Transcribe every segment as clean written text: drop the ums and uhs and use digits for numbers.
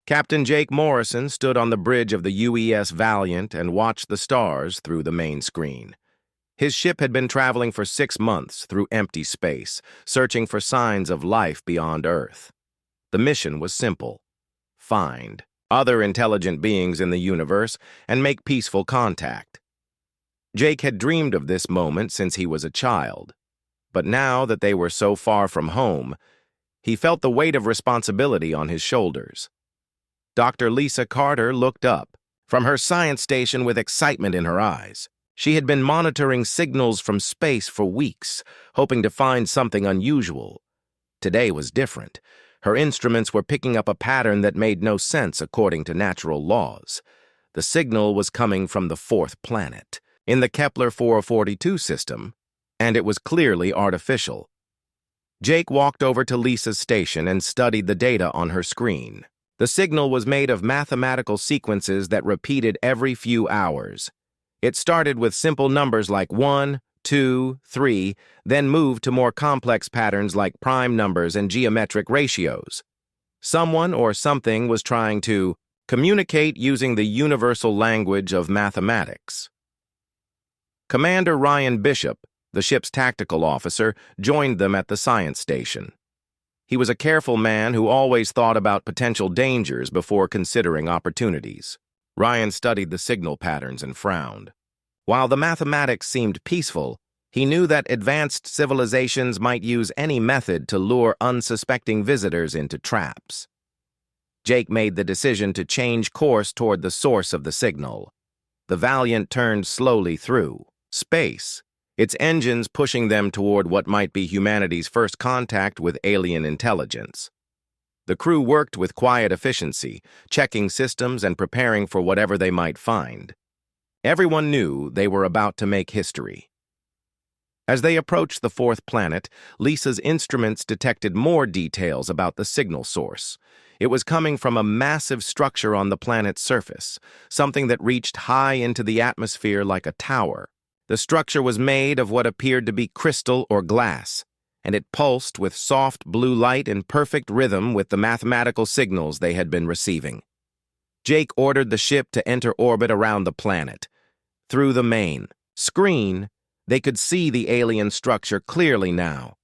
Captain Jake Morrison stood on the bridge of the UES Valiant and watched the stars through the main screen. His ship had been traveling for 6 months through empty space, searching for signs of life beyond Earth. The mission was simple: find other intelligent beings in the universe and make peaceful contact. Jake had dreamed of this moment since he was a child, but now that they were so far from home, he felt the weight of responsibility on his shoulders. Dr. Lisa Carter looked up from her science station with excitement in her eyes. She had been monitoring signals from space for weeks, hoping to find something unusual. Today was different. Her instruments were picking up a pattern that made no sense according to natural laws. The signal was coming from the fourth planet, in the Kepler 442 system, and it was clearly artificial. Jake walked over to Lisa's station and studied the data on her screen. The signal was made of mathematical sequences that repeated every few hours. It started with simple numbers like 1, 2, 3, then moved to more complex patterns like prime numbers and geometric ratios. Someone or something was trying to communicate using the universal language of mathematics. Commander Ryan Bishop, the ship's tactical officer, joined them at the science station. He was a careful man who always thought about potential dangers before considering opportunities. Ryan studied the signal patterns and frowned. While the mathematics seemed peaceful, he knew that advanced civilizations might use any method to lure unsuspecting visitors into traps. Jake made the decision to change course toward the source of the signal. The Valiant turned slowly through space, its engines pushing them toward what might be humanity's first contact with alien intelligence. The crew worked with quiet efficiency, checking systems and preparing for whatever they might find. Everyone knew they were about to make history. As they approached the fourth planet, Lisa's instruments detected more details about the signal source. It was coming from a massive structure on the planet's surface, something that reached high into the atmosphere like a tower. The structure was made of what appeared to be crystal or glass, and it pulsed with soft blue light in perfect rhythm with the mathematical signals they had been receiving. Jake ordered the ship to enter orbit around the planet. Through the main screen, they could see the alien structure clearly now.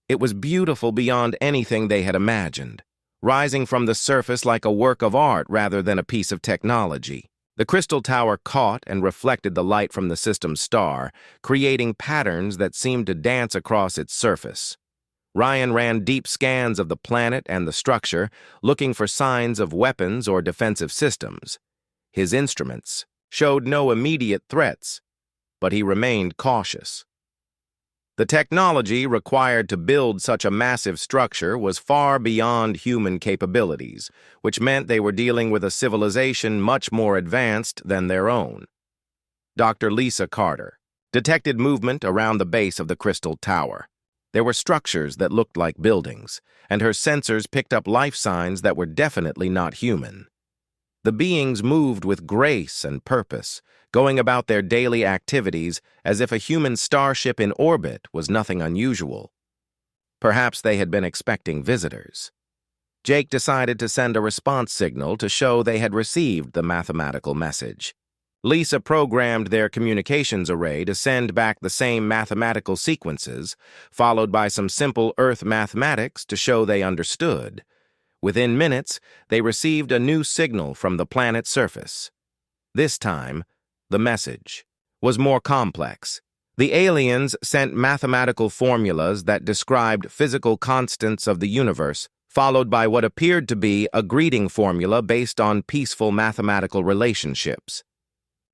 It was beautiful beyond anything they had imagined, rising from the surface like a work of art rather than a piece of technology. The crystal tower caught and reflected the light from the system's star, creating patterns that seemed to dance across its surface. Ryan ran deep scans of the planet and the structure, looking for signs of weapons or defensive systems. His instruments showed no immediate threats, but he remained cautious. The technology required to build such a massive structure was far beyond human capabilities, which meant they were dealing with a civilization much more advanced than their own. Dr. Lisa Carter detected movement around the base of the crystal tower. There were structures that looked like buildings, and her sensors picked up life signs that were definitely not human. The beings moved with grace and purpose, going about their daily activities as if a human starship in orbit was nothing unusual. Perhaps they had been expecting visitors. Jake decided to send a response signal to show they had received the mathematical message. Lisa programmed their communications array to send back the same mathematical sequences, followed by some simple Earth mathematics to show they understood. Within minutes, they received a new signal from the planet's surface. This time, the message was more complex. The aliens sent mathematical formulas that described physical constants of the universe, followed by what appeared to be a greeting formula based on peaceful mathematical relationships.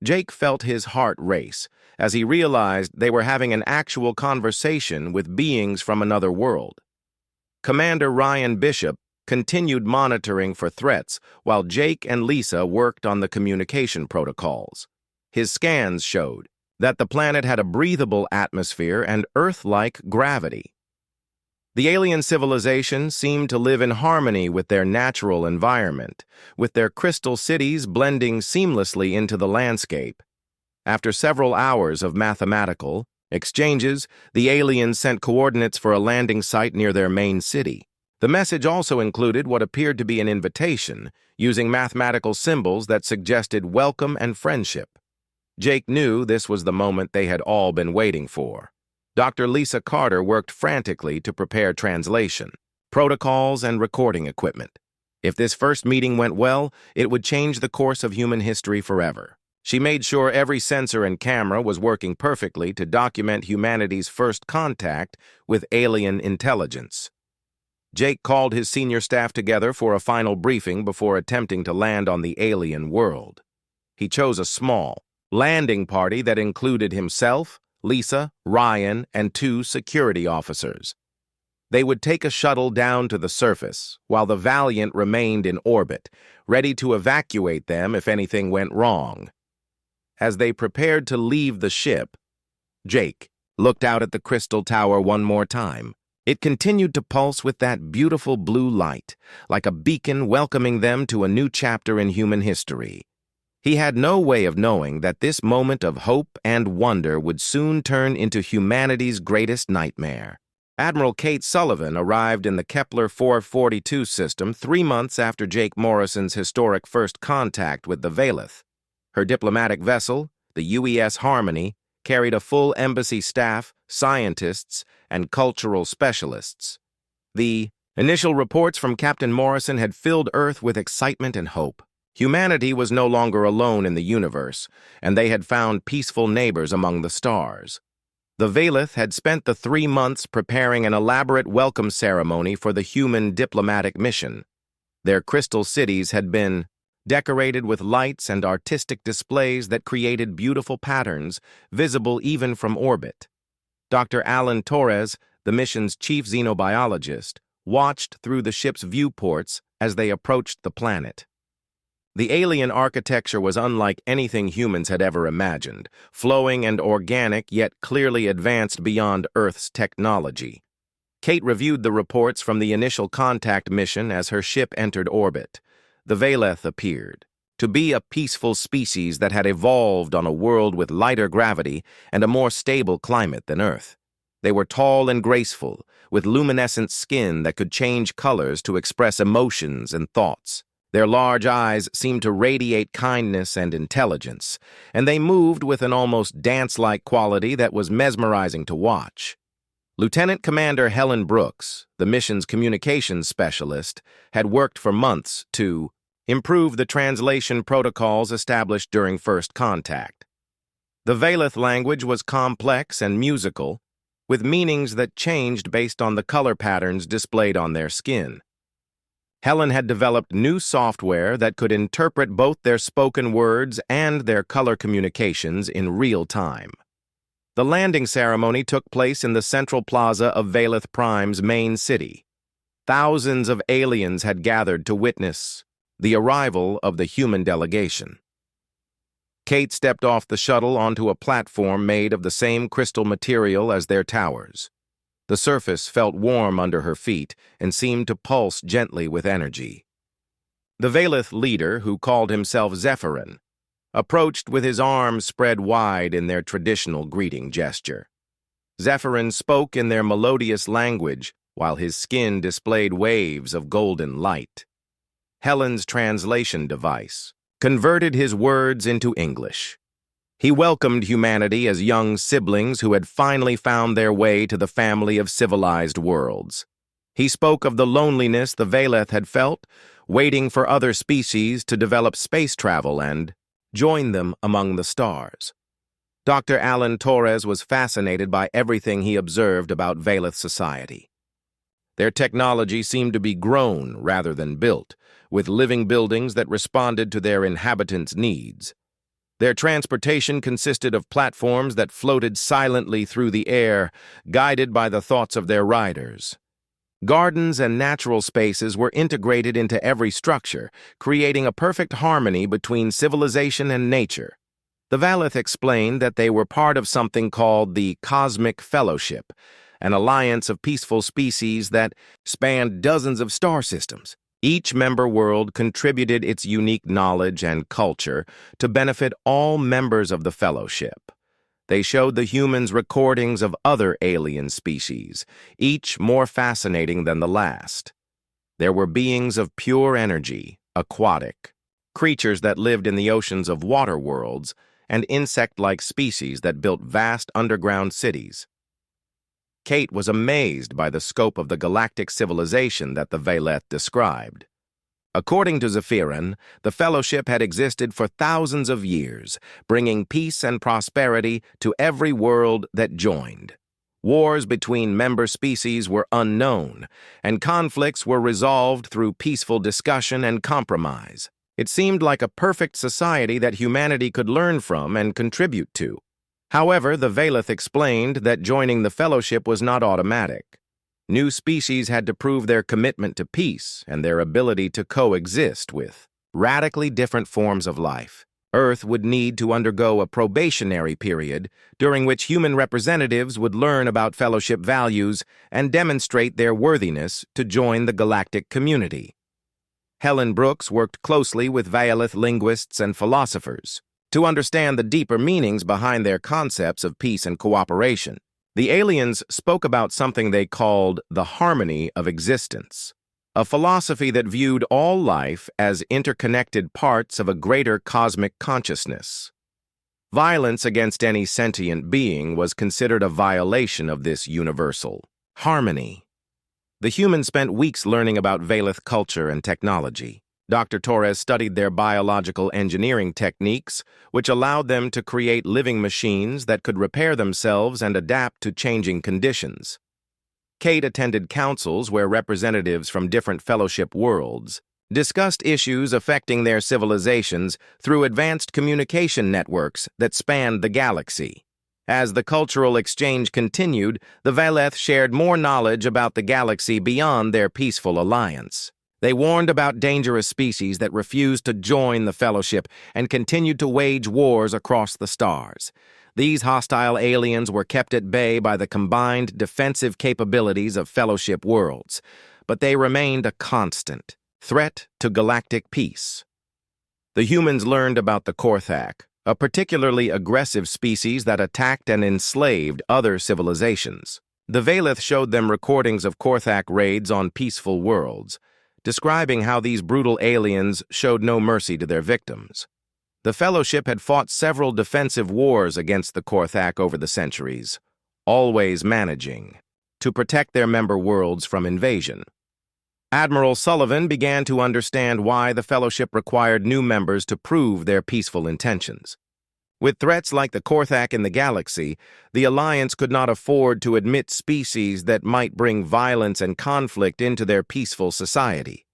Jake felt his heart race as he realized they were having an actual conversation with beings from another world. Commander Ryan Bishop continued monitoring for threats while Jake and Lisa worked on the communication protocols. His scans showed that the planet had a breathable atmosphere and Earth-like gravity. The alien civilization seemed to live in harmony with their natural environment, with their crystal cities blending seamlessly into the landscape. After several hours of mathematical exchanges, the aliens sent coordinates for a landing site near their main city. The message also included what appeared to be an invitation, using mathematical symbols that suggested welcome and friendship. Jake knew this was the moment they had all been waiting for. Dr. Lisa Carter worked frantically to prepare translation, protocols, and recording equipment. If this first meeting went well, it would change the course of human history forever. She made sure every sensor and camera was working perfectly to document humanity's first contact with alien intelligence. Jake called his senior staff together for a final briefing before attempting to land on the alien world. He chose a small landing party that included himself, Lisa, Ryan, and 2 security officers. They would take a shuttle down to the surface, while the Valiant remained in orbit, ready to evacuate them if anything went wrong. As they prepared to leave the ship, Jake looked out at the crystal tower one more time. It continued to pulse with that beautiful blue light, like a beacon welcoming them to a new chapter in human history. He had no way of knowing that this moment of hope and wonder would soon turn into humanity's greatest nightmare. Admiral Kate Sullivan arrived in the Kepler 442 system 3 months after Jake Morrison's historic first contact with the Valeth. Her diplomatic vessel, the UES Harmony, carried a full embassy staff, scientists, and cultural specialists. The initial reports from Captain Morrison had filled Earth with excitement and hope. Humanity was no longer alone in the universe, and they had found peaceful neighbors among the stars. The Valeth had spent the 3 months preparing an elaborate welcome ceremony for the human diplomatic mission. Their crystal cities had been decorated with lights and artistic displays that created beautiful patterns, visible even from orbit. Dr. Alan Torres, the mission's chief xenobiologist, watched through the ship's viewports as they approached the planet. The alien architecture was unlike anything humans had ever imagined, flowing and organic yet clearly advanced beyond Earth's technology. Kate reviewed the reports from the initial contact mission as her ship entered orbit. The Valeth appeared to be a peaceful species that had evolved on a world with lighter gravity and a more stable climate than Earth. They were tall and graceful, with luminescent skin that could change colors to express emotions and thoughts. Their large eyes seemed to radiate kindness and intelligence, and they moved with an almost dance-like quality that was mesmerizing to watch. Lieutenant Commander Helen Brooks, the mission's communications specialist, had worked for months to improve the translation protocols established during first contact. The Valeth language was complex and musical, with meanings that changed based on the color patterns displayed on their skin. Helen had developed new software that could interpret both their spoken words and their color communications in real time. The landing ceremony took place in the central plaza of Valeth Prime's main city. Thousands of aliens had gathered to witness the arrival of the human delegation. Kate stepped off the shuttle onto a platform made of the same crystal material as their towers. The surface felt warm under her feet and seemed to pulse gently with energy. The Valeth leader, who called himself Zephyrin, approached with his arms spread wide in their traditional greeting gesture. Zephyrin spoke in their melodious language, while his skin displayed waves of golden light. Helen's translation device converted his words into English. He welcomed humanity as young siblings who had finally found their way to the family of civilized worlds. He spoke of the loneliness the Valeth had felt, waiting for other species to develop space travel and join them among the stars. Dr. Alan Torres was fascinated by everything he observed about Valeth society. Their technology seemed to be grown rather than built, with living buildings that responded to their inhabitants' needs. Their transportation consisted of platforms that floated silently through the air, guided by the thoughts of their riders. Gardens and natural spaces were integrated into every structure, creating a perfect harmony between civilization and nature. The Valeth explained that they were part of something called the Cosmic Fellowship, an alliance of peaceful species that spanned dozens of star systems. Each member world contributed its unique knowledge and culture to benefit all members of the fellowship. They showed the humans recordings of other alien species, each more fascinating than the last. There were beings of pure energy, aquatic, creatures that lived in the oceans of water worlds, and insect-like species that built vast underground cities. Kate was amazed by the scope of the galactic civilization that the Veleth described. According to Zephyrin, the Fellowship had existed for thousands of years, bringing peace and prosperity to every world that joined. Wars between member species were unknown, and conflicts were resolved through peaceful discussion and compromise. It seemed like a perfect society that humanity could learn from and contribute to. However, the Veleth explained that joining the Fellowship was not automatic. New species had to prove their commitment to peace and their ability to coexist with radically different forms of life. Earth would need to undergo a probationary period during which human representatives would learn about Fellowship values and demonstrate their worthiness to join the galactic community. Helen Brooks worked closely with Veleth linguists and philosophers to understand the deeper meanings behind their concepts of peace and cooperation. The aliens spoke about something they called the harmony of existence, a philosophy that viewed all life as interconnected parts of a greater cosmic consciousness. Violence against any sentient being was considered a violation of this universal harmony. The humans spent weeks learning about Veleth culture and technology. Dr. Torres studied their biological engineering techniques, which allowed them to create living machines that could repair themselves and adapt to changing conditions. Kate attended councils where representatives from different Fellowship worlds discussed issues affecting their civilizations through advanced communication networks that spanned the galaxy. As the cultural exchange continued, the Veleth shared more knowledge about the galaxy beyond their peaceful alliance. They warned about dangerous species that refused to join the Fellowship and continued to wage wars across the stars. These hostile aliens were kept at bay by the combined defensive capabilities of Fellowship worlds, but they remained a constant threat to galactic peace. The humans learned about the Korthak, a particularly aggressive species that attacked and enslaved other civilizations. The Veleth showed them recordings of Korthak raids on peaceful worlds, describing how these brutal aliens showed no mercy to their victims. The Fellowship had fought several defensive wars against the Korthak over the centuries, always managing to protect their member worlds from invasion. Admiral Sullivan began to understand why the Fellowship required new members to prove their peaceful intentions. With threats like the Korthak in the galaxy, the Alliance could not afford to admit species that might bring violence and conflict into their peaceful society.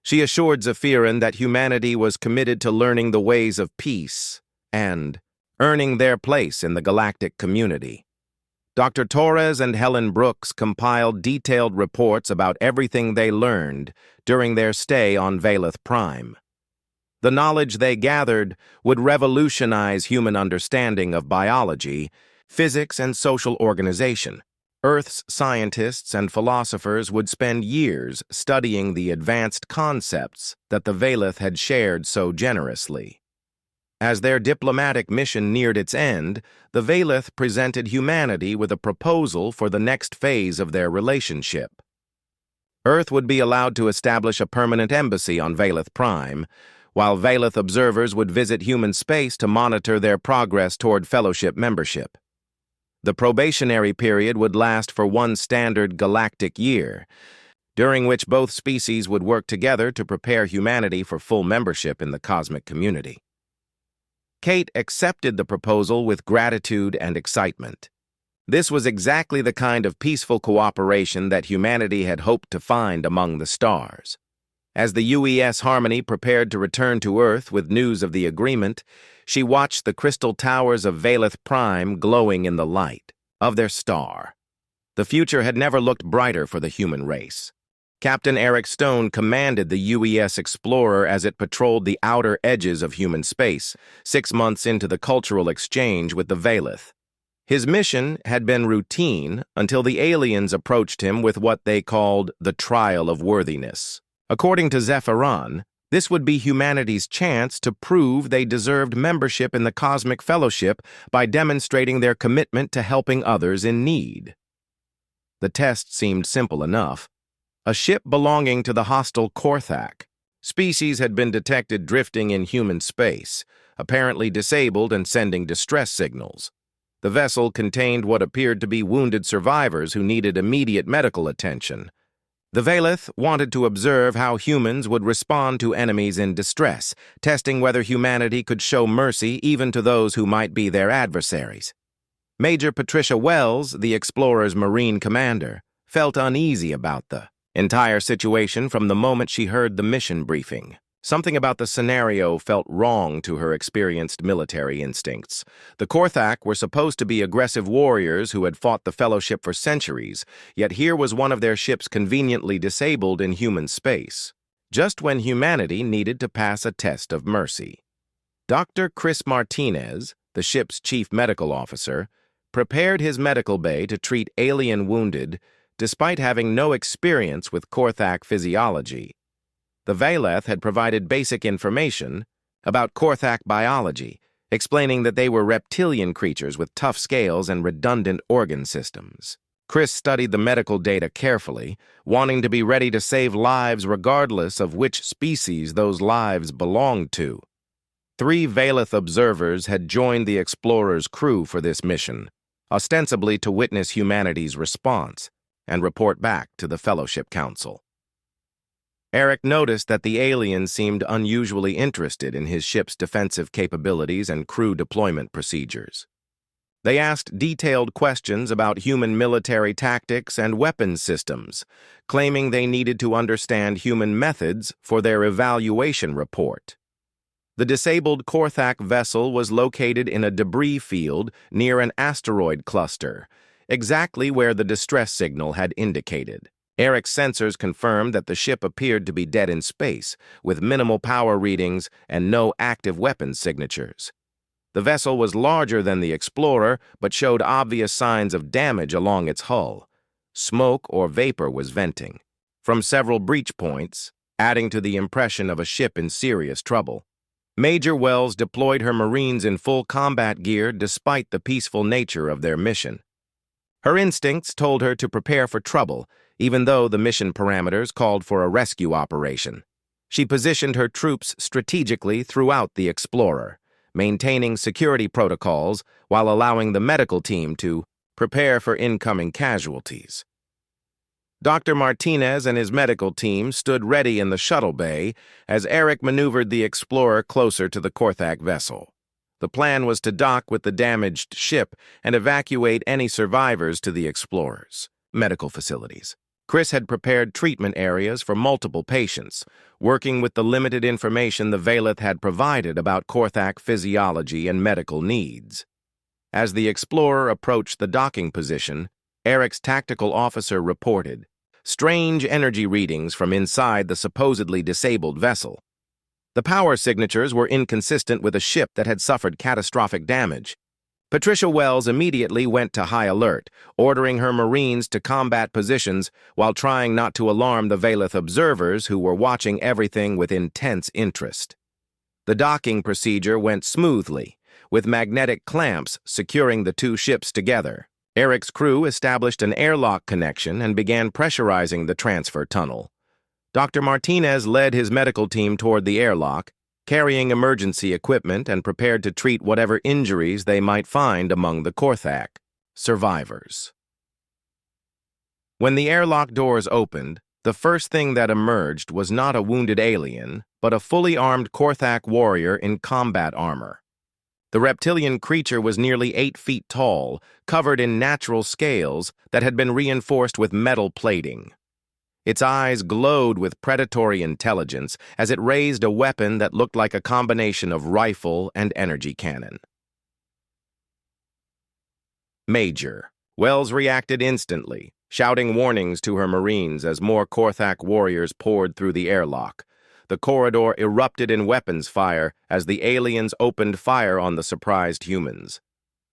She assured Zephyrin that humanity was committed to learning the ways of peace and earning their place in the galactic community. Dr. Torres and Helen Brooks compiled detailed reports about everything they learned during their stay on Veleth Prime. The knowledge they gathered would revolutionize human understanding of biology, physics, and social organization. Earth's scientists and philosophers would spend years studying the advanced concepts that the Veleth had shared so generously. As their diplomatic mission neared its end, the Veleth presented humanity with a proposal for the next phase of their relationship. Earth would be allowed to establish a permanent embassy on Veleth Prime, while Veleth observers would visit human space to monitor their progress toward Fellowship membership. The probationary period would last for one standard galactic year, during which both species would work together to prepare humanity for full membership in the cosmic community. Kate accepted the proposal with gratitude and excitement. This was exactly the kind of peaceful cooperation that humanity had hoped to find among the stars. As the UES Harmony prepared to return to Earth with news of the agreement, she watched the crystal towers of Veleth Prime glowing in the light of their star. The future had never looked brighter for the human race. Captain Eric Stone commanded the UES Explorer as it patrolled the outer edges of human space, 6 months into the cultural exchange with the Veleth. His mission had been routine until the aliens approached him with what they called the trial of worthiness. According to Zephyrin, this would be humanity's chance to prove they deserved membership in the Cosmic Fellowship by demonstrating their commitment to helping others in need. The test seemed simple enough. A ship belonging to the hostile Korthak. Species had been detected drifting in human space, apparently disabled and sending distress signals. The vessel contained what appeared to be wounded survivors who needed immediate medical attention. The Valeth wanted to observe how humans would respond to enemies in distress, testing whether humanity could show mercy even to those who might be their adversaries. Major Patricia Wells, the explorer's Marine commander, felt uneasy about the entire situation from the moment she heard the mission briefing. Something about the scenario felt wrong to her experienced military instincts. The Korthak were supposed to be aggressive warriors who had fought the Fellowship for centuries, yet here was one of their ships conveniently disabled in human space, just when humanity needed to pass a test of mercy. Dr. Chris Martinez, the ship's chief medical officer, prepared his medical bay to treat alien wounded despite having no experience with Korthak physiology. The Valeth had provided basic information about Korthak biology, explaining that they were reptilian creatures with tough scales and redundant organ systems. Chris studied the medical data carefully, wanting to be ready to save lives regardless of which species those lives belonged to. 3 Valeth observers had joined the explorer's crew for this mission, ostensibly to witness humanity's response and report back to the Fellowship Council. Eric noticed that the aliens seemed unusually interested in his ship's defensive capabilities and crew deployment procedures. They asked detailed questions about human military tactics and weapons systems, claiming they needed to understand human methods for their evaluation report. The disabled Korthak vessel was located in a debris field near an asteroid cluster, exactly where the distress signal had indicated. Eric's sensors confirmed that the ship appeared to be dead in space, with minimal power readings and no active weapons signatures. The vessel was larger than the Explorer, but showed obvious signs of damage along its hull. Smoke or vapor was venting from several breach points, adding to the impression of a ship in serious trouble. Major Wells deployed her Marines in full combat gear despite the peaceful nature of their mission. Her instincts told her to prepare for trouble, even though the mission parameters called for a rescue operation. She positioned her troops strategically throughout the Explorer, maintaining security protocols while allowing the medical team to prepare for incoming casualties. Dr. Martinez and his medical team stood ready in the shuttle bay as Eric maneuvered the Explorer closer to the Korthak vessel. The plan was to dock with the damaged ship and evacuate any survivors to the Explorer's medical facilities. Chris had prepared treatment areas for multiple patients, working with the limited information the Valeth had provided about Korthak physiology and medical needs. As the Explorer approached the docking position, Eric's tactical officer reported strange energy readings from inside the supposedly disabled vessel. The power signatures were inconsistent with a ship that had suffered catastrophic damage. Patricia Wells immediately went to high alert, ordering her Marines to combat positions while trying not to alarm the Valeth observers who were watching everything with intense interest. The docking procedure went smoothly, with magnetic clamps securing the 2 ships together. Eric's crew established an airlock connection and began pressurizing the transfer tunnel. Dr. Martinez led his medical team toward the airlock, carrying emergency equipment and prepared to treat whatever injuries they might find among the Korthak survivors. When the airlock doors opened, the first thing that emerged was not a wounded alien, but a fully armed Korthak warrior in combat armor. The reptilian creature was nearly 8 feet tall, covered in natural scales that had been reinforced with metal plating. Its eyes glowed with predatory intelligence as it raised a weapon that looked like a combination of rifle and energy cannon. Major. Wells reacted instantly, shouting warnings to her Marines as more Korthak warriors poured through the airlock. The corridor erupted in weapons fire as the aliens opened fire on the surprised humans.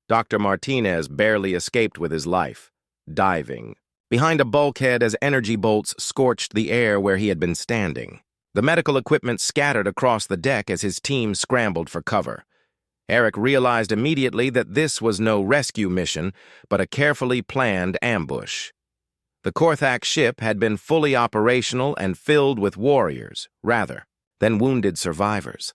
Dr. Martinez barely escaped with his life, diving behind a bulkhead as energy bolts scorched the air where he had been standing. The medical equipment scattered across the deck as his team scrambled for cover. Eric realized immediately that this was no rescue mission, but a carefully planned ambush. The Korthak ship had been fully operational and filled with warriors, rather than wounded survivors.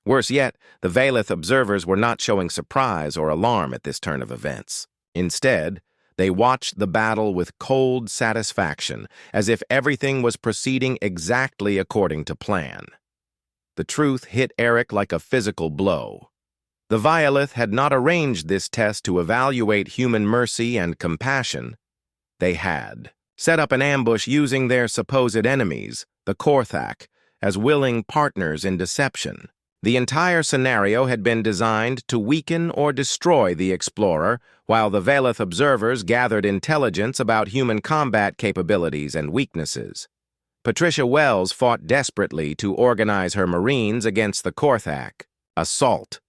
Worse yet, the Valeth observers were not showing surprise or alarm at this turn of events. Instead, they watched the battle with cold satisfaction, as if everything was proceeding exactly according to plan. The truth hit Eric like a physical blow. The Violeth had not arranged this test to evaluate human mercy and compassion. They had set up an ambush using their supposed enemies, the Korthak, as willing partners in deception. The entire scenario had been designed to weaken or destroy the explorer, while the Valeth observers gathered intelligence about human combat capabilities and weaknesses. Patricia Wells fought desperately to organize her Marines against the Korthak. Assault.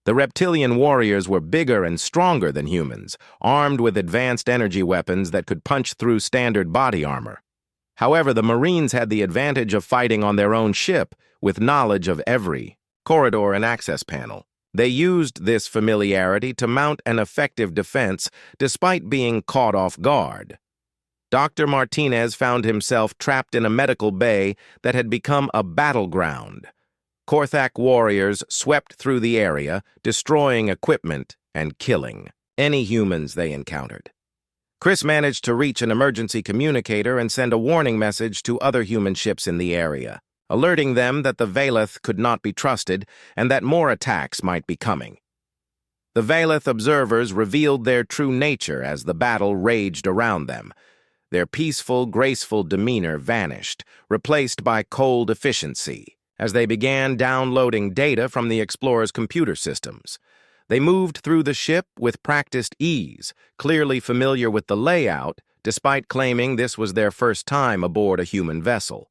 The reptilian warriors were bigger and stronger than humans, armed with advanced energy weapons that could punch through standard body armor. However, the Marines had the advantage of fighting on their own ship, with knowledge of every corridor and access panel. They used this familiarity to mount an effective defense despite being caught off guard. Dr. Martinez found himself trapped in a medical bay that had become a battleground. Korthak warriors swept through the area, destroying equipment and killing any humans they encountered. Chris managed to reach an emergency communicator and send a warning message to other human ships in the area, alerting them that the Valeth could not be trusted and that more attacks might be coming. The Valeth observers revealed their true nature as the battle raged around them. Their peaceful, graceful demeanor vanished, replaced by cold efficiency, as they began downloading data from the explorer's computer systems. They moved through the ship with practiced ease, clearly familiar with the layout, despite claiming this was their first time aboard a human vessel.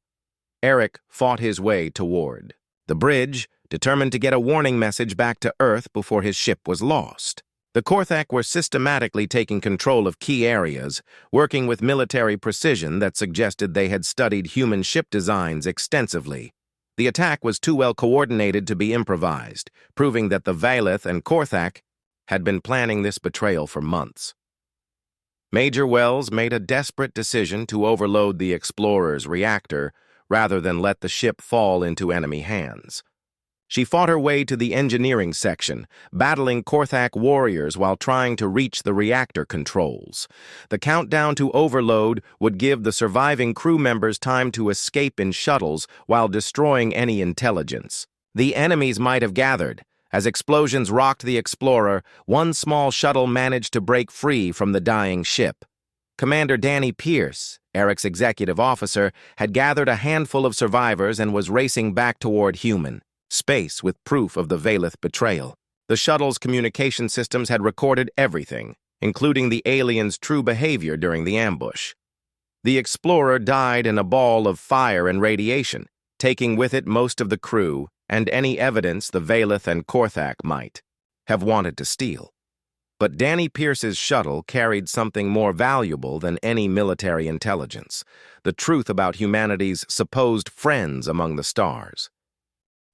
Eric fought his way toward the bridge, determined to get a warning message back to Earth before his ship was lost. The Korthak were systematically taking control of key areas, working with military precision that suggested they had studied human ship designs extensively. The attack was too well coordinated to be improvised, proving that the Valeth and Korthak had been planning this betrayal for months. Major Wells made a desperate decision to overload the explorer's reactor rather than let the ship fall into enemy hands. She fought her way to the engineering section, battling Korthak warriors while trying to reach the reactor controls. The countdown to overload would give the surviving crew members time to escape in shuttles while destroying any intelligence. The enemies might have gathered. As explosions rocked the explorer, one small shuttle managed to break free from the dying ship. Commander Danny Pierce, Eric's executive officer, had gathered a handful of survivors and was racing back toward human space with proof of the Valeth betrayal. The shuttle's communication systems had recorded everything, including the aliens' true behavior during the ambush. The explorer died in a ball of fire and radiation, taking with it most of the crew and any evidence the Valeth and Korthak might have wanted to steal. But Danny Pierce's shuttle carried something more valuable than any military intelligence: the truth about humanity's supposed friends among the stars.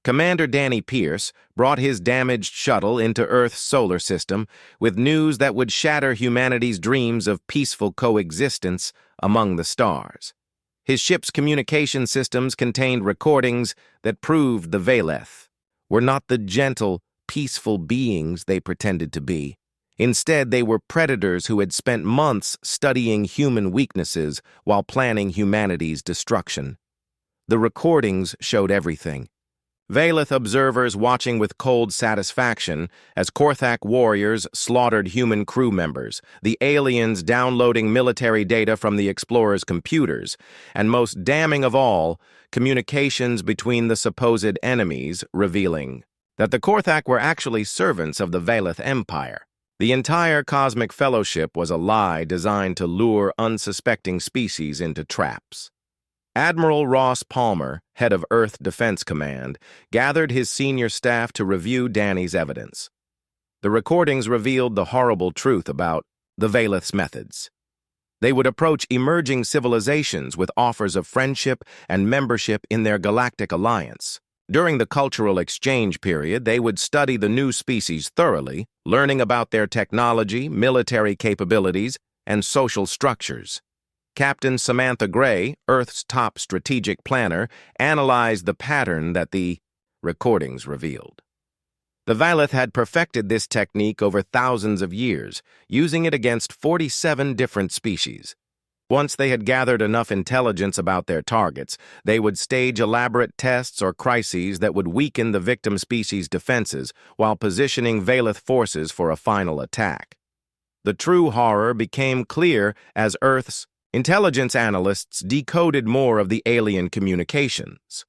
Commander Danny Pierce brought his damaged shuttle into Earth's solar system with news that would shatter humanity's dreams of peaceful coexistence among the stars. His ship's communication systems contained recordings that proved the Valeth were not the gentle, peaceful beings they pretended to be. Instead, they were predators who had spent months studying human weaknesses while planning humanity's destruction. The recordings showed everything. Valeth observers watching with cold satisfaction as Korthak warriors slaughtered human crew members, the aliens downloading military data from the explorer's computers, and most damning of all, communications between the supposed enemies revealing that the Korthak were actually servants of the Valeth Empire. The entire cosmic fellowship was a lie designed to lure unsuspecting species into traps. Admiral Ross Palmer, head of Earth Defense Command, gathered his senior staff to review Danny's evidence. The recordings revealed the horrible truth about the Valeth's methods. They would approach emerging civilizations with offers of friendship and membership in their galactic alliance. During the cultural exchange period, they would study the new species thoroughly, learning about their technology, military capabilities, and social structures. Captain Samantha Gray, Earth's top strategic planner, analyzed the pattern that the recordings revealed. The Valeth had perfected this technique over thousands of years, using it against 47 different species. Once they had gathered enough intelligence about their targets, they would stage elaborate tests or crises that would weaken the victim species' defenses while positioning Valeth forces for a final attack. The true horror became clear as Earth's intelligence analysts decoded more of the alien communications.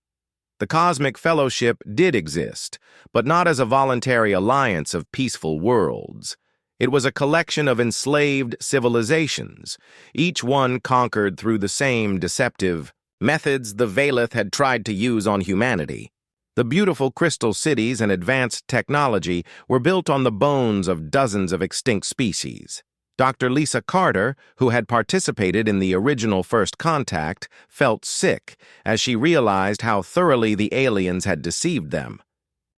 The Cosmic Fellowship did exist, but not as a voluntary alliance of peaceful worlds. It was a collection of enslaved civilizations, each one conquered through the same deceptive methods the Valeth had tried to use on humanity. The beautiful crystal cities and advanced technology were built on the bones of dozens of extinct species. Dr. Lisa Carter, who had participated in the original First Contact, felt sick as she realized how thoroughly the aliens had deceived them.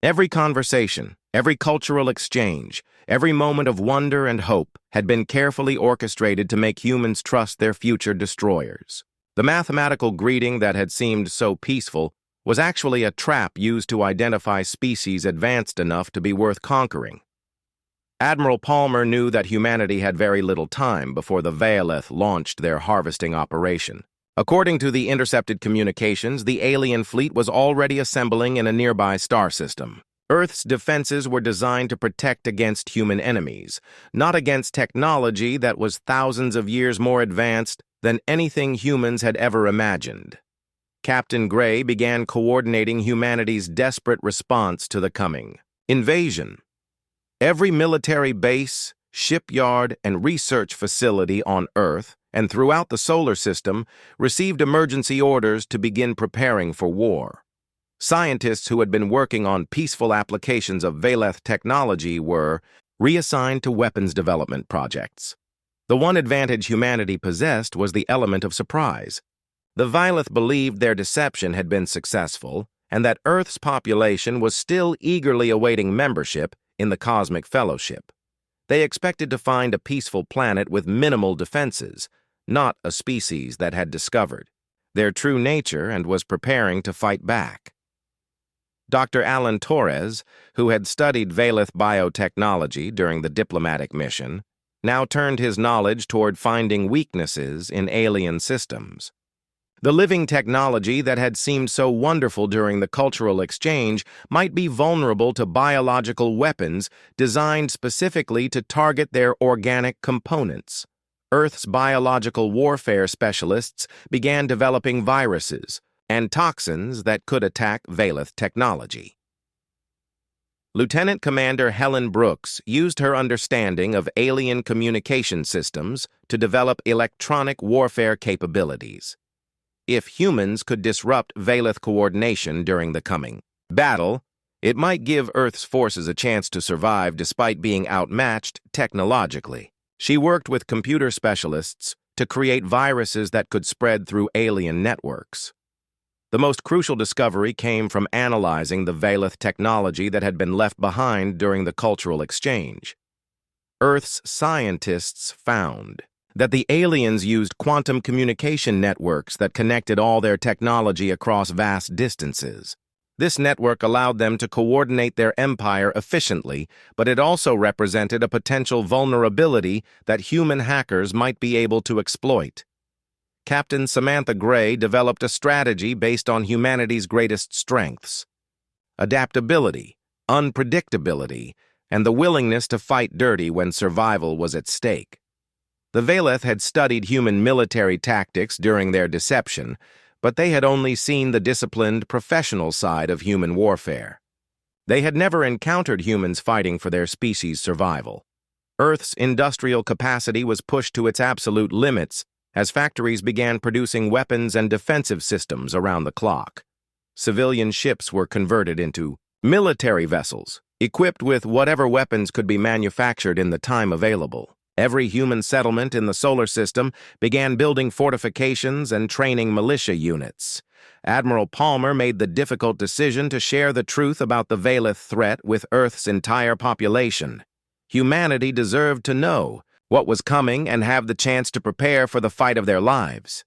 Every conversation, every cultural exchange, every moment of wonder and hope had been carefully orchestrated to make humans trust their future destroyers. The mathematical greeting that had seemed so peaceful was actually a trap used to identify species advanced enough to be worth conquering. Admiral Palmer knew that humanity had very little time before the Valeth launched their harvesting operation. According to the intercepted communications, the alien fleet was already assembling in a nearby star system. Earth's defenses were designed to protect against human enemies, not against technology that was thousands of years more advanced than anything humans had ever imagined. Captain Gray began coordinating humanity's desperate response to the coming invasion. Every military base, shipyard, and research facility on Earth and throughout the solar system received emergency orders to begin preparing for war. Scientists who had been working on peaceful applications of Valeth technology were reassigned to weapons development projects. The one advantage humanity possessed was the element of surprise. The Valeth believed their deception had been successful and that Earth's population was still eagerly awaiting membership in the Cosmic Fellowship. They expected to find a peaceful planet with minimal defenses, not a species that had discovered their true nature and was preparing to fight back. Dr. Alan Torres, who had studied Valeth biotechnology during the diplomatic mission, now turned his knowledge toward finding weaknesses in alien systems. The living technology that had seemed so wonderful during the cultural exchange might be vulnerable to biological weapons designed specifically to target their organic components. Earth's biological warfare specialists began developing viruses and toxins that could attack Valeth technology. Lieutenant Commander Helen Brooks used her understanding of alien communication systems to develop electronic warfare capabilities. If humans could disrupt Valeth coordination during the coming battle, it might give Earth's forces a chance to survive despite being outmatched technologically. She worked with computer specialists to create viruses that could spread through alien networks. The most crucial discovery came from analyzing the Valeth technology that had been left behind during the cultural exchange. Earth's scientists found that the aliens used quantum communication networks that connected all their technology across vast distances. This network allowed them to coordinate their empire efficiently, but it also represented a potential vulnerability that human hackers might be able to exploit. Captain Samantha Gray developed a strategy based on humanity's greatest strengths: adaptability, unpredictability, and the willingness to fight dirty when survival was at stake. The Valeth had studied human military tactics during their deception, but they had only seen the disciplined, professional side of human warfare. They had never encountered humans fighting for their species' survival. Earth's industrial capacity was pushed to its absolute limits as factories began producing weapons and defensive systems around the clock. Civilian ships were converted into military vessels, equipped with whatever weapons could be manufactured in the time available. Every human settlement in the solar system began building fortifications and training militia units. Admiral Palmer made the difficult decision to share the truth about the Valeth threat with Earth's entire population. Humanity deserved to know what was coming and have the chance to prepare for the fight of their lives.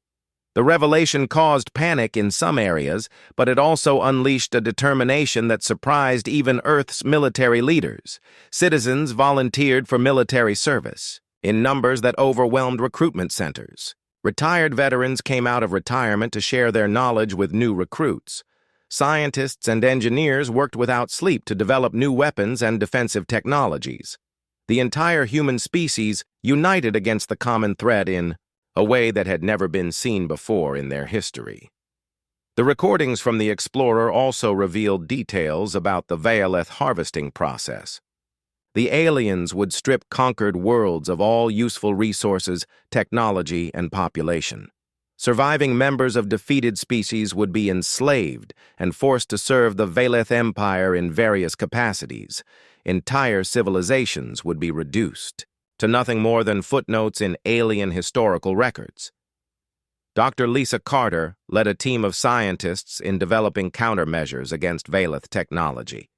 The revelation caused panic in some areas, but it also unleashed a determination that surprised even Earth's military leaders. Citizens volunteered for military service, in numbers that overwhelmed recruitment centers. Retired veterans came out of retirement to share their knowledge with new recruits. Scientists and engineers worked without sleep to develop new weapons and defensive technologies. The entire human species united against the common threat in a way that had never been seen before in their history. The recordings from the explorer also revealed details about the Veileth harvesting process. The aliens would strip conquered worlds of all useful resources, technology, and population. Surviving members of defeated species would be enslaved and forced to serve the Veileth Empire in various capacities. Entire civilizations would be reduced to nothing more than footnotes in alien historical records. Dr. Lisa Carter led a team of scientists in developing countermeasures against Veileth technology.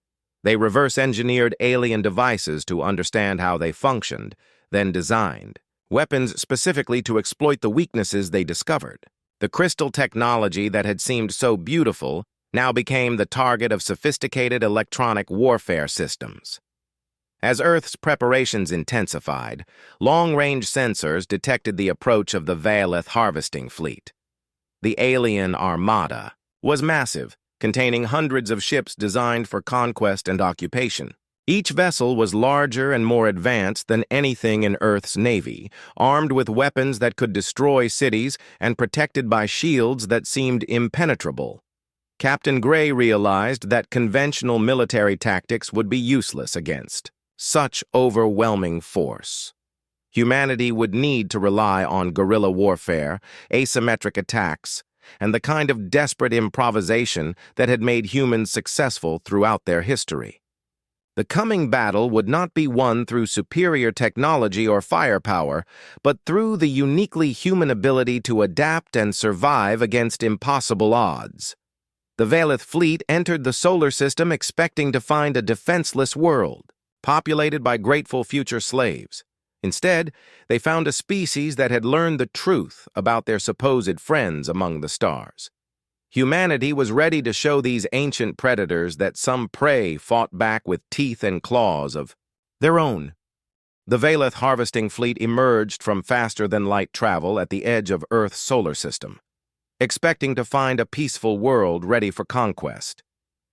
They reverse-engineered alien devices to understand how they functioned, then designed weapons specifically to exploit the weaknesses they discovered. The crystal technology that had seemed so beautiful now became the target of sophisticated electronic warfare systems. As Earth's preparations intensified, long-range sensors detected the approach of the Veileth harvesting fleet. The alien armada was massive, containing hundreds of ships designed for conquest and occupation. Each vessel was larger and more advanced than anything in Earth's navy, armed with weapons that could destroy cities and protected by shields that seemed impenetrable. Captain Gray realized that conventional military tactics would be useless against such overwhelming force. Humanity would need to rely on guerrilla warfare, asymmetric attacks, and the kind of desperate improvisation that had made humans successful throughout their history. The coming battle would not be won through superior technology or firepower, but through the uniquely human ability to adapt and survive against impossible odds. The Veileth fleet entered the solar system expecting to find a defenseless world, populated by grateful future slaves. Instead, they found a species that had learned the truth about their supposed friends among the stars. Humanity was ready to show these ancient predators that some prey fought back with teeth and claws of their own. The Veileth harvesting fleet emerged from faster-than-light travel at the edge of Earth's solar system, expecting to find a peaceful world ready for conquest.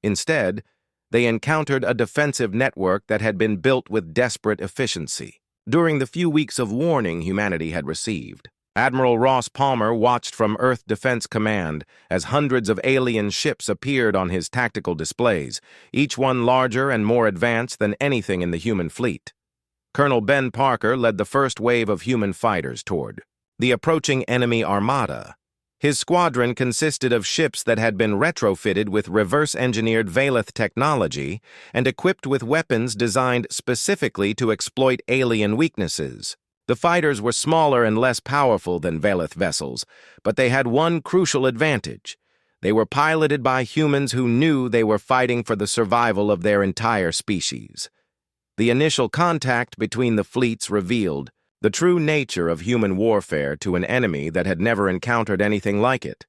Instead, they encountered a defensive network that had been built with desperate efficiency. During the few weeks of warning humanity had received, Admiral Ross Palmer watched from Earth Defense Command as hundreds of alien ships appeared on his tactical displays, each one larger and more advanced than anything in the human fleet. Colonel Ben Parker led the first wave of human fighters toward the approaching enemy armada. His squadron consisted of ships that had been retrofitted with reverse-engineered Veileth technology and equipped with weapons designed specifically to exploit alien weaknesses. The fighters were smaller and less powerful than Veileth vessels, but they had one crucial advantage. They were piloted by humans who knew they were fighting for the survival of their entire species. The initial contact between the fleets revealed the true nature of human warfare to an enemy that had never encountered anything like it.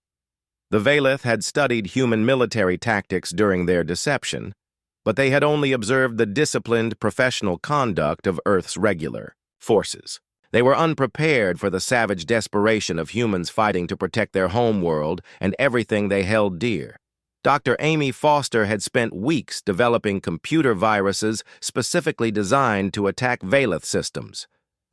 The Veileth had studied human military tactics during their deception, but they had only observed the disciplined, professional conduct of Earth's regular forces. They were unprepared for the savage desperation of humans fighting to protect their homeworld and everything they held dear. Dr. Amy Foster had spent weeks developing computer viruses specifically designed to attack Veileth systems.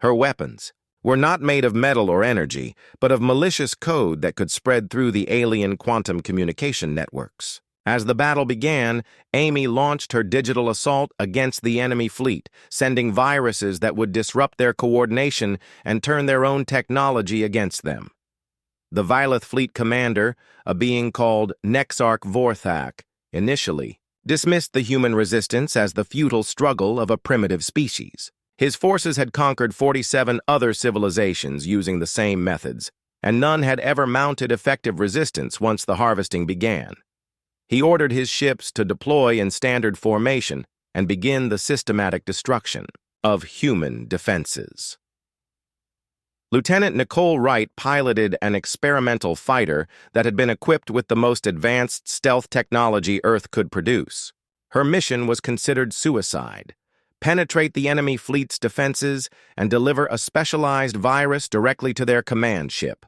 Her weapons were not made of metal or energy, but of malicious code that could spread through the alien quantum communication networks. As the battle began, Amy launched her digital assault against the enemy fleet, sending viruses that would disrupt their coordination and turn their own technology against them. The Veileth fleet commander, a being called Nexarch Vorthak, initially dismissed the human resistance as the futile struggle of a primitive species. His forces had conquered 47 other civilizations using the same methods, and none had ever mounted effective resistance once the harvesting began. He ordered his ships to deploy in standard formation and begin the systematic destruction of human defenses. Lieutenant Nicole Wright piloted an experimental fighter that had been equipped with the most advanced stealth technology Earth could produce. Her mission was considered suicide: penetrate the enemy fleet's defenses and deliver a specialized virus directly to their command ship.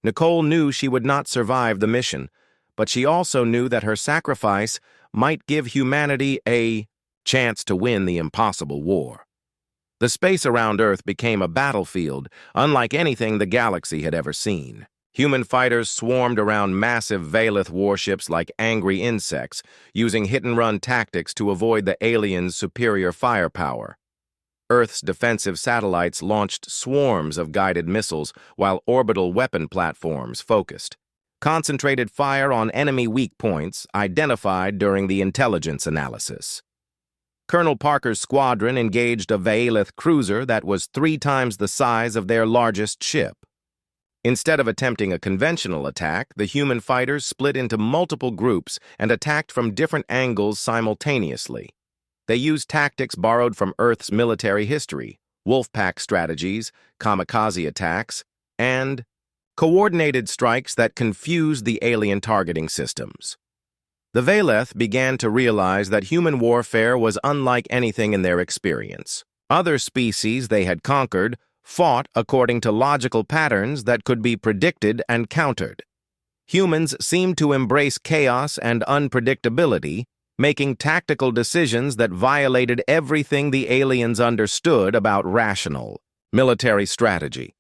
Nicole knew she would not survive the mission, but she also knew that her sacrifice might give humanity a chance to win the impossible war. The space around Earth became a battlefield unlike anything the galaxy had ever seen. Human fighters swarmed around massive Valith warships like angry insects, using hit-and-run tactics to avoid the aliens' superior firepower. Earth's defensive satellites launched swarms of guided missiles while orbital weapon platforms focused. Concentrated fire on enemy weak points identified during the intelligence analysis. Colonel Parker's squadron engaged a Valith cruiser that was 3 times the size of their largest ship. Instead of attempting a conventional attack, the human fighters split into multiple groups and attacked from different angles simultaneously. They used tactics borrowed from Earth's military history: wolfpack strategies, kamikaze attacks, and coordinated strikes that confused the alien targeting systems. The Valith began to realize that human warfare was unlike anything in their experience. Other species they had conquered fought according to logical patterns that could be predicted and countered. Humans seemed to embrace chaos and unpredictability, making tactical decisions that violated everything the aliens understood about rational military strategy.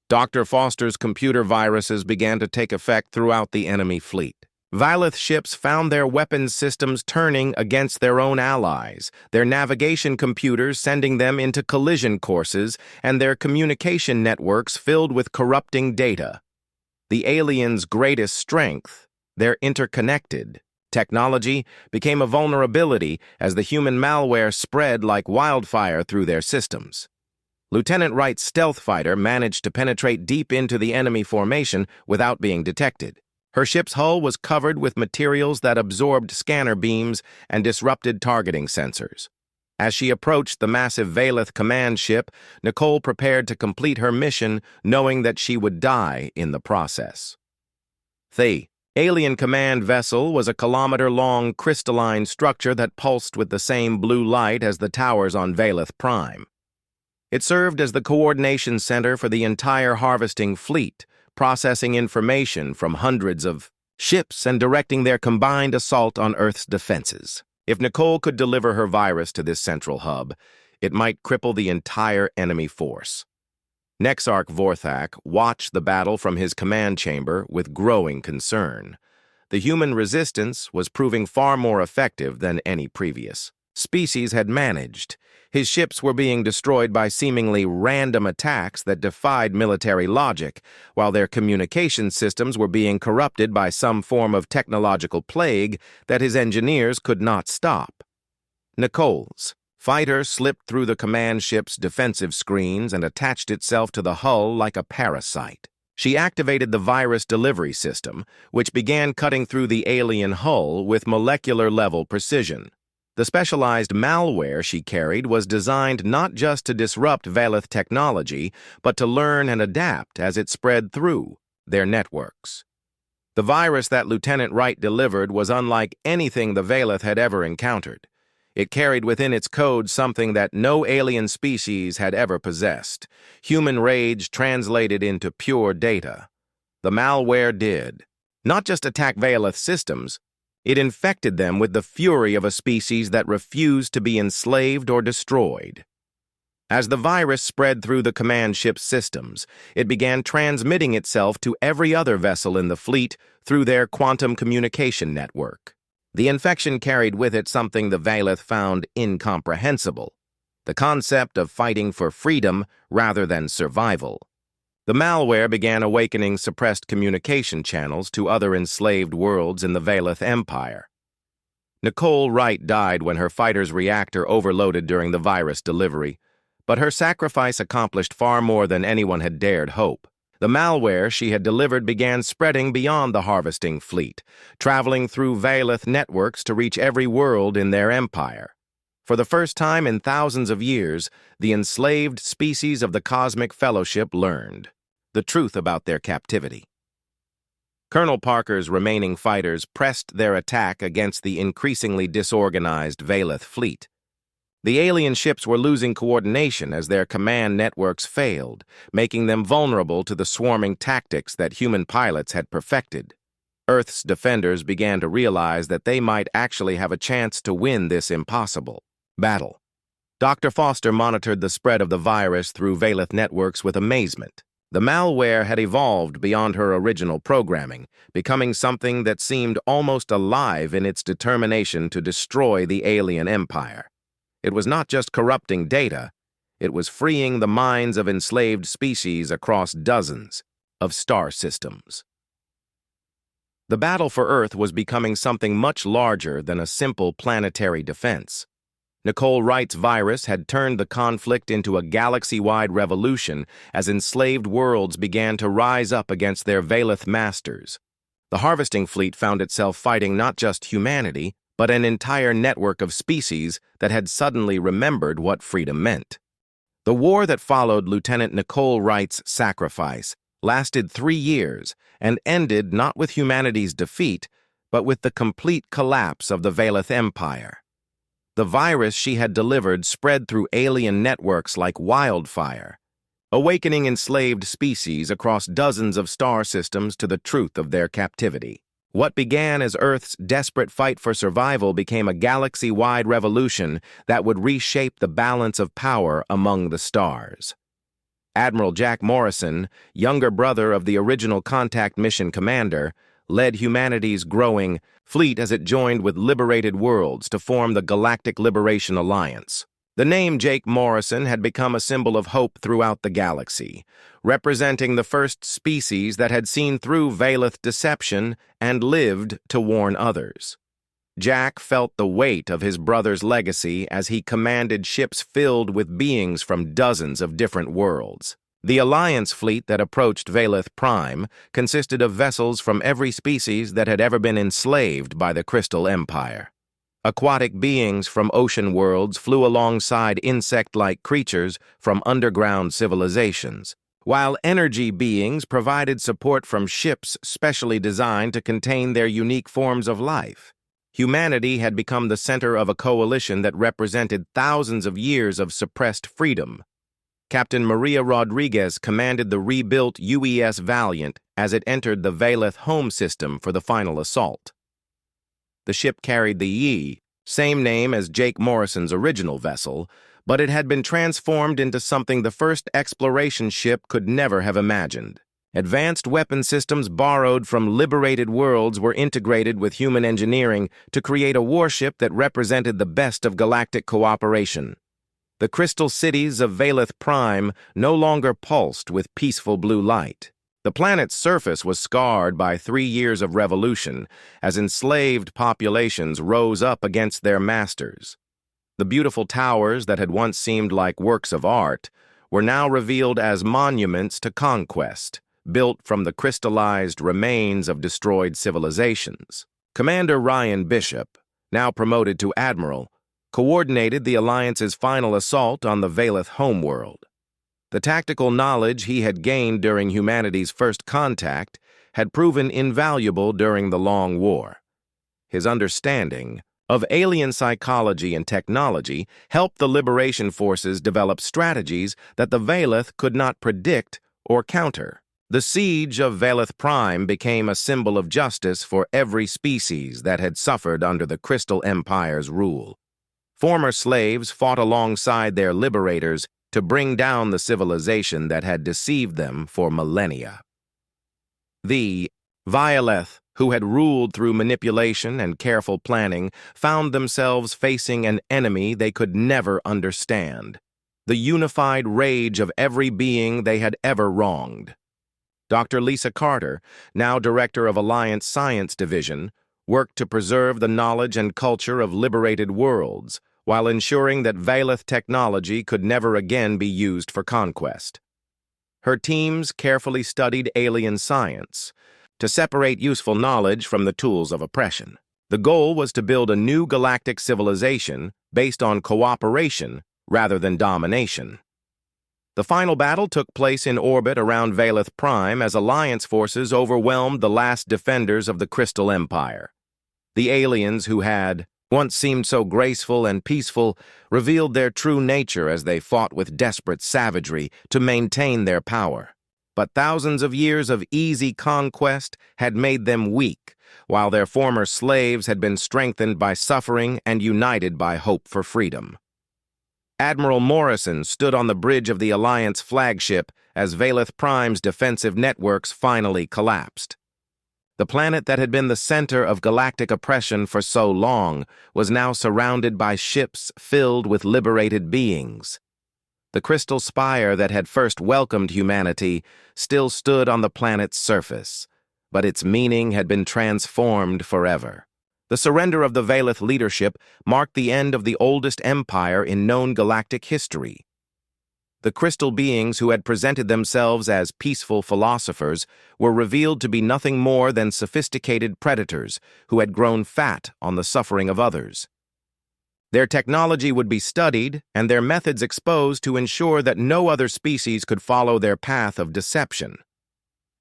Dr. Foster's computer viruses began to take effect throughout the enemy fleet. Valith ships found their weapons systems turning against their own allies, their navigation computers sending them into collision courses, and their communication networks filled with corrupting data. The aliens' greatest strength, their interconnected technology, became a vulnerability as the human malware spread like wildfire through their systems. Lieutenant Wright's stealth fighter managed to penetrate deep into the enemy formation without being detected. Her ship's hull was covered with materials that absorbed scanner beams and disrupted targeting sensors. As she approached the massive Valith command ship, Nicole prepared to complete her mission, knowing that she would die in the process. The alien command vessel was a kilometer-long crystalline structure that pulsed with the same blue light as the towers on Valith Prime. It served as the coordination center for the entire harvesting fleet, processing information from hundreds of ships and directing their combined assault on Earth's defenses. If Nicole could deliver her virus to this central hub, it might cripple the entire enemy force. Nexarch Vorthak watched the battle from his command chamber with growing concern. The human resistance was proving far more effective than any previous species had managed. His ships were being destroyed by seemingly random attacks that defied military logic, while their communication systems were being corrupted by some form of technological plague that his engineers could not stop. Nicole's fighter slipped through the command ship's defensive screens and attached itself to the hull like a parasite. She activated the virus delivery system, which began cutting through the alien hull with molecular-level precision. The specialized malware she carried was designed not just to disrupt Valith technology, but to learn and adapt as it spread through their networks. The virus that Lieutenant Wright delivered was unlike anything the Valith had ever encountered. It carried within its code something that no alien species had ever possessed: human rage translated into pure data. The malware did not just attack Valith systems, it infected them with the fury of a species that refused to be enslaved or destroyed. As the virus spread through the command ship's systems, it began transmitting itself to every other vessel in the fleet through their quantum communication network. The infection carried with it something the Valith found incomprehensible: the concept of fighting for freedom rather than survival. The malware began awakening suppressed communication channels to other enslaved worlds in the Valith Empire. Nicole Wright died when her fighter's reactor overloaded during the virus delivery, but her sacrifice accomplished far more than anyone had dared hope. The malware she had delivered began spreading beyond the harvesting fleet, traveling through Valith networks to reach every world in their empire. For the first time in thousands of years, the enslaved species of the Cosmic Fellowship learned the truth about their captivity. Colonel Parker's remaining fighters pressed their attack against the increasingly disorganized Valeth fleet. The alien ships were losing coordination as their command networks failed, making them vulnerable to the swarming tactics that human pilots had perfected. Earth's defenders began to realize that they might actually have a chance to win this impossible battle. Dr. Foster monitored the spread of the virus through Valeth networks with amazement. The malware had evolved beyond her original programming, becoming something that seemed almost alive in its determination to destroy the alien empire. It was not just corrupting data, it was freeing the minds of enslaved species across dozens of star systems. The battle for Earth was becoming something much larger than a simple planetary defense. Nicole Wright's virus had turned the conflict into a galaxy-wide revolution as enslaved worlds began to rise up against their Valeth masters. The harvesting fleet found itself fighting not just humanity, but an entire network of species that had suddenly remembered what freedom meant. The war that followed Lieutenant Nicole Wright's sacrifice lasted 3 years and ended not with humanity's defeat, but with the complete collapse of the Valeth Empire. The virus she had delivered spread through alien networks like wildfire, awakening enslaved species across dozens of star systems to the truth of their captivity. What began as Earth's desperate fight for survival became a galaxy-wide revolution that would reshape the balance of power among the stars. Admiral Jack Morrison, younger brother of the original Contact mission commander, led humanity's growing fleet as it joined with liberated worlds to form the Galactic Liberation Alliance. The name Jake Morrison had become a symbol of hope throughout the galaxy, representing the first species that had seen through Valeth deception and lived to warn others. Jack felt the weight of his brother's legacy as he commanded ships filled with beings from dozens of different worlds. The Alliance fleet that approached Valeth Prime consisted of vessels from every species that had ever been enslaved by the Crystal Empire. Aquatic beings from ocean worlds flew alongside insect-like creatures from underground civilizations, while energy beings provided support from ships specially designed to contain their unique forms of life. Humanity had become the center of a coalition that represented thousands of years of suppressed freedom. Captain Maria Rodriguez commanded the rebuilt UES Valiant as it entered the Valeth home system for the final assault. The ship carried the Yi, same name as Jake Morrison's original vessel, but it had been transformed into something the first exploration ship could never have imagined. Advanced weapon systems borrowed from liberated worlds were integrated with human engineering to create a warship that represented the best of galactic cooperation. The crystal cities of Valeth Prime no longer pulsed with peaceful blue light. The planet's surface was scarred by 3 years of revolution as enslaved populations rose up against their masters. The beautiful towers that had once seemed like works of art were now revealed as monuments to conquest, built from the crystallized remains of destroyed civilizations. Commander Ryan Bishop, now promoted to admiral, coordinated the Alliance's final assault on the Valeth homeworld. The tactical knowledge he had gained during humanity's first contact had proven invaluable during the Long War. His understanding of alien psychology and technology helped the liberation forces develop strategies that the Valeth could not predict or counter. The siege of Valeth Prime became a symbol of justice for every species that had suffered under the Crystal Empire's rule. Former slaves fought alongside their liberators to bring down the civilization that had deceived them for millennia. The Violeth, who had ruled through manipulation and careful planning, found themselves facing an enemy they could never understand, the unified rage of every being they had ever wronged. Dr. Lisa Carter, now director of Alliance Science Division, worked to preserve the knowledge and culture of liberated worlds, while ensuring that Valeth technology could never again be used for conquest. Her teams carefully studied alien science to separate useful knowledge from the tools of oppression. The goal was to build a new galactic civilization based on cooperation rather than domination. The final battle took place in orbit around Valeth Prime as Alliance forces overwhelmed the last defenders of the Crystal Empire. The aliens who had once seemed so graceful and peaceful revealed their true nature as they fought with desperate savagery to maintain their power. But thousands of years of easy conquest had made them weak, while their former slaves had been strengthened by suffering and united by hope for freedom. Admiral Morrison stood on the bridge of the Alliance flagship as Valeth Prime's defensive networks finally collapsed. The planet that had been the center of galactic oppression for so long was now surrounded by ships filled with liberated beings. The crystal spire that had first welcomed humanity still stood on the planet's surface, but its meaning had been transformed forever. The surrender of the Valeth leadership marked the end of the oldest empire in known galactic history. The crystal beings who had presented themselves as peaceful philosophers were revealed to be nothing more than sophisticated predators who had grown fat on the suffering of others. Their technology would be studied and their methods exposed to ensure that no other species could follow their path of deception.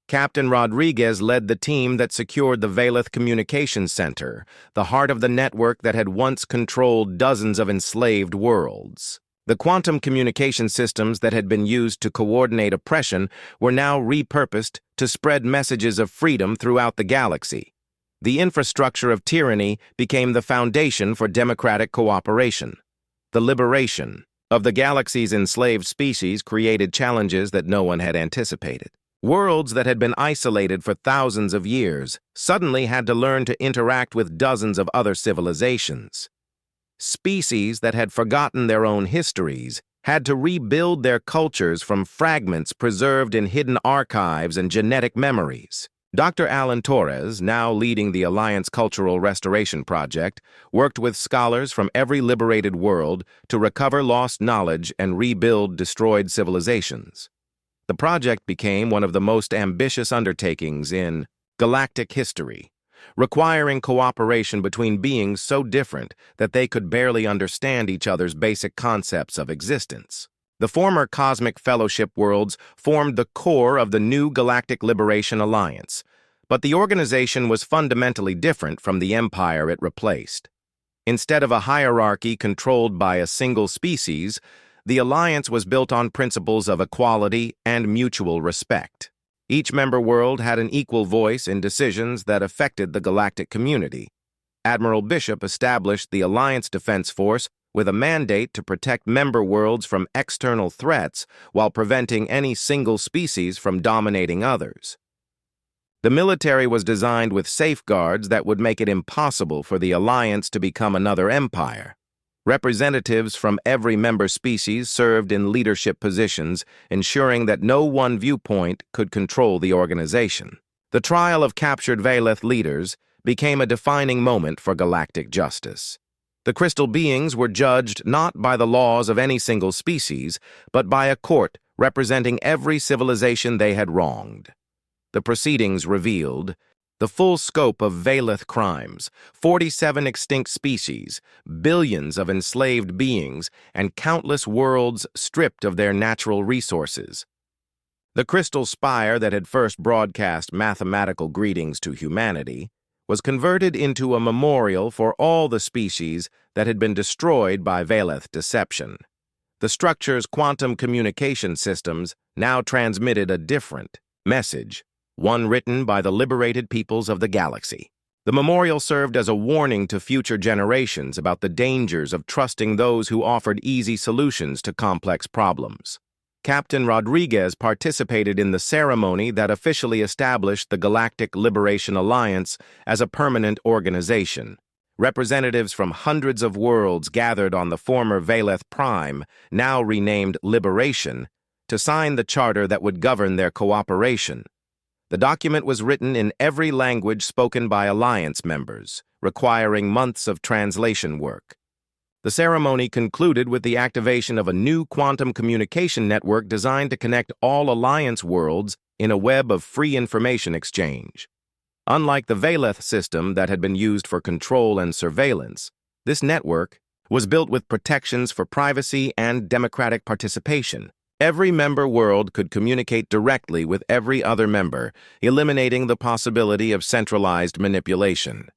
Captain Rodriguez led the team that secured the Valeth Communications Center, the heart of the network that had once controlled dozens of enslaved worlds. The quantum communication systems that had been used to coordinate oppression were now repurposed to spread messages of freedom throughout the galaxy. The infrastructure of tyranny became the foundation for democratic cooperation. The liberation of the galaxy's enslaved species created challenges that no one had anticipated. Worlds that had been isolated for thousands of years suddenly had to learn to interact with dozens of other civilizations. Species that had forgotten their own histories had to rebuild their cultures from fragments preserved in hidden archives and genetic memories. Dr. Alan Torres, now leading the Alliance Cultural Restoration Project, worked with scholars from every liberated world to recover lost knowledge and rebuild destroyed civilizations. The project became one of the most ambitious undertakings in galactic history, requiring cooperation between beings so different that they could barely understand each other's basic concepts of existence. The former Cosmic Fellowship worlds formed the core of the new Galactic Liberation Alliance, but the organization was fundamentally different from the empire it replaced. Instead of a hierarchy controlled by a single species, the alliance was built on principles of equality and mutual respect. Each member world had an equal voice in decisions that affected the galactic community. Admiral Bishop established the Alliance Defense Force with a mandate to protect member worlds from external threats while preventing any single species from dominating others. The military was designed with safeguards that would make it impossible for the Alliance to become another empire. Representatives from every member species served in leadership positions, ensuring that no one viewpoint could control the organization. The trial of captured Valeth leaders became a defining moment for galactic justice. The crystal beings were judged not by the laws of any single species, but by a court representing every civilization they had wronged. The proceedings revealed the full scope of Valeth crimes, 47 extinct species, billions of enslaved beings, and countless worlds stripped of their natural resources. The crystal spire that had first broadcast mathematical greetings to humanity was converted into a memorial for all the species that had been destroyed by Valeth deception. The structure's quantum communication systems now transmitted a different message, one written by the liberated peoples of the galaxy. The memorial served as a warning to future generations about the dangers of trusting those who offered easy solutions to complex problems. Captain Rodriguez participated in the ceremony that officially established the Galactic Liberation Alliance as a permanent organization. Representatives from hundreds of worlds gathered on the former Valeth Prime, now renamed Liberation, to sign the charter that would govern their cooperation. The document was written in every language spoken by Alliance members, requiring months of translation work. The ceremony concluded with the activation of a new quantum communication network designed to connect all Alliance worlds in a web of free information exchange. Unlike the Valeth system that had been used for control and surveillance, this network was built with protections for privacy and democratic participation. Every member world could communicate directly with every other member, eliminating the possibility of centralized manipulation.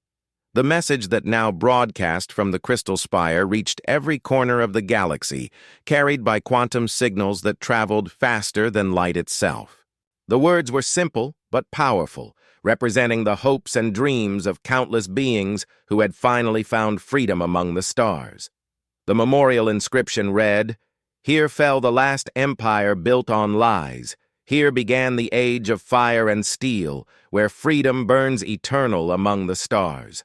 The message that now broadcast from the Crystal Spire reached every corner of the galaxy, carried by quantum signals that traveled faster than light itself. The words were simple but powerful, representing the hopes and dreams of countless beings who had finally found freedom among the stars. The memorial inscription read, "Here fell the last empire built on lies. Here began the age of fire and steel, where freedom burns eternal among the stars."